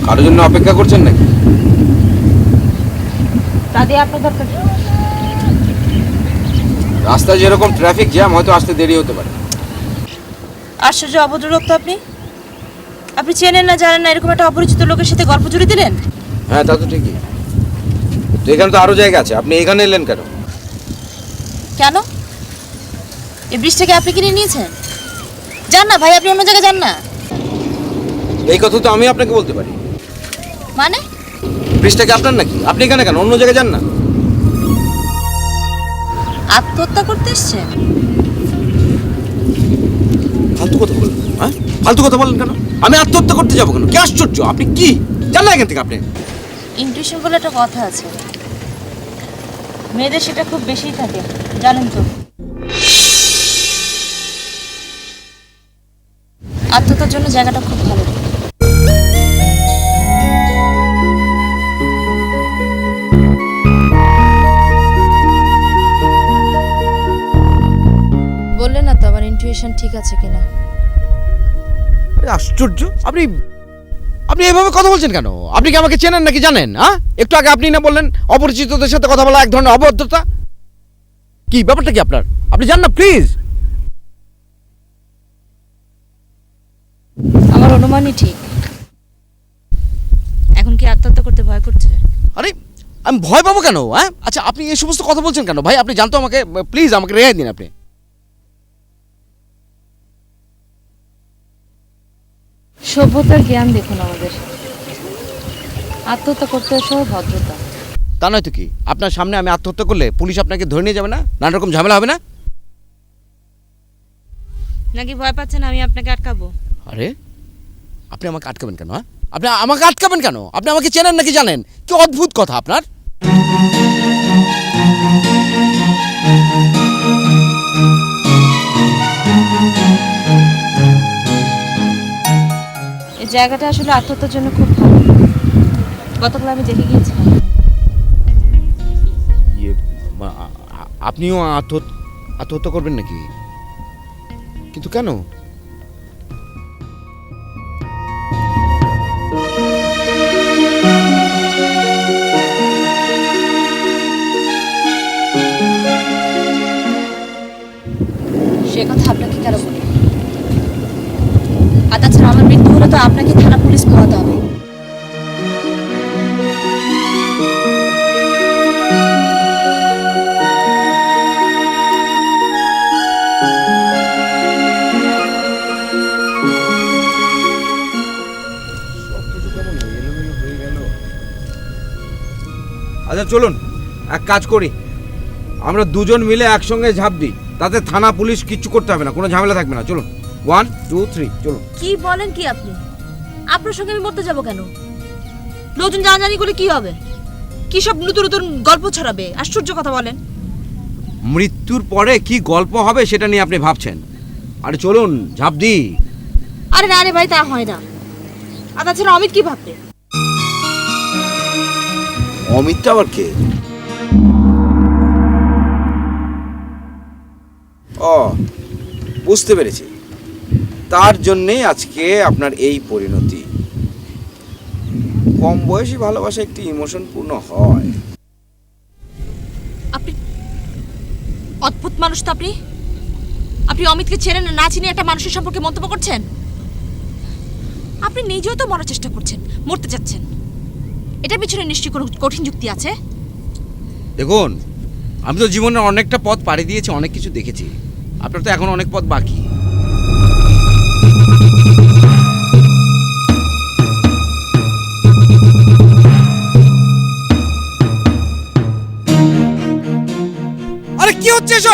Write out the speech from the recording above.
কারোর জন্য অপেক্ষা করছেন নাকি? দাদি আপনার দরকার। রাস্তায় যেরকম ট্রাফিক জ্যাম, হয়তো আসতে দেরি হতে পারে। আশ্চর্য অভদ্র লোক তো আপনি। আপনি চেনেন না জানেন না এরকম একটা অপরিচিত লোকের সাথে গল্প জুড়ে দিলেন। হ্যাঁ, তা তো ঠিকই। তো এখানে তো আরো জায়গা আছে, আপনি এখানে এলেন কেন? কেন? এই ব্রিজটাকে আপনি কিনে নিয়েছেন? যান না ভাই, আপনি অন্য জায়গায় যান না। এই কথা তো আমি আপনাকে বলতে পারি। মানে ব্রিজটাকে আপনার নাকি? আপনি এখানে কেন? অন্য জায়গায় যান না। আত্মহত্যা করতে এসছেন? ফালতু কথা বলেন, হ্যাঁ? ফালতু কথা বলেন কেন? আমি আত্মহত্যা করতে যাবো কেন? কি আশ্চর্য! আপনি কি জান না এখান থেকে? আপনি ইনটিউশন বলে একটা কথা আছে, মেয়েদের সেটা খুব বেশিই থাকে, জানেন তো। আত্মহত্যার জন্য জায়গাটা খুব ভালো। বললেন না তো আমার ইনটিউশন ঠিক আছে কিনা। আরে আশ্চর্য! আপনি আপনি এভাবে কথা বলছেন কেন? আপনি কি আমাকে চেনেন নাকি জানেন? হ্যাঁ, একটু আগে আপনি না বললেন অপরিচিতদের সাথে কথা বলা এক ধরনের অভদ্রতা। কি ব্যাপারটা কি আপনার? আপনি জান না প্লিজ। আমার অনুমানই ঠিক। এখন কি আত্মহত্যা করতে ভয় করছে? আরে আমি ভয় পাবো কেন? হ্যাঁ, আচ্ছা আপনি এই সমস্ত কথা বলছেন কেন ভাই? আপনি জানতো আমাকে, প্লিজ আমাকে রেহাই দিন আপনি। সভ্যতার জ্ঞান দেখুন আমাদের। আত্মহত্যা করতে এসেও ভদ্রতা। তা নয় তো কি? আপনার সামনে আমি আত্মহত্যা করলে পুলিশ আপনাকে ধরে নিয়ে যাবে না? নানা রকম ঝামেলা হবে না? নাকি ভয় পাচ্ছেন আমি আপনাকে আটকাবো? আরে আপনি আমাকে আটকাবেন কেন? হ্যাঁ, আপনি আমাকে আটকাবেন কেন? আপনি আমাকে চেনেন নাকি জানেন? কি অদ্ভুত কথা আপনার! এই জায়গাটা আসলে আত্মহত্যার জন্য খুব ভালো। গতকাল আমি দেখে গিয়েছিলাম। ইয়ে, আপনিও আত্মহত্যা করবেন নাকি? কিন্তু কেন? সে কথা আপনাকে কেন বলি? আর তাছাড়া আমার মৃত্যু হলে তো আপনাকে থানা পুলিশ পাওয়াতে হবে। আচ্ছা চলুন এক কাজ করি, আমরা দুজন মিলে একসঙ্গে ঝাঁপ দিই, তাতে থানা পুলিশ কিচ্ছু করতে হবে না, কোনো ঝামেলা থাকবে না। চলুন, 1 2 3 চলুন। কি বলেন কি আপনি? আপনার সঙ্গে আমি মরতে যাব কেন? লোকজন জানাজানি করে কি হবে? কি সব নতুন নতুন গল্প ছড়াবে? আশ্চর্য কথা বলেন। মৃত্যুর পরে কি গল্প হবে সেটা নিয়ে আপনি ভাবছেন। আরে চলুন ঝাঁপ দিই। আরে না রে ভাই, তা হয় না। আর তাছাড়া অমিত কি ভাববে? অমিতটা আবার কে? ও, বুঝতে পেরেছি। তার জন্যেই আজকে আপনার এই পরিণতি। কম বয়সী ভালোবাসা একটি ইমোশন পূর্ণ হয়। আপনি অদ্ভুত মানুষ তো আপনি। আপনি অমিতকে চেনেন না চিনে একটা মানুষের সম্পর্কে মন্তব্য করছেন। আপনি নিজেও তো মরার চেষ্টা করছেন, মরতে যাচ্ছেন। এটার পিছনে নিশ্চয়ই কোনো কঠিন যুক্তি আছে। দেখুন, আমি তো জীবনের অনেকটা পথ পাড়ি দিয়েছি, অনেক কিছু দেখেছি। আপনার তো এখন অনেক পথ বাকি। আরে কি হচ্ছে এসব?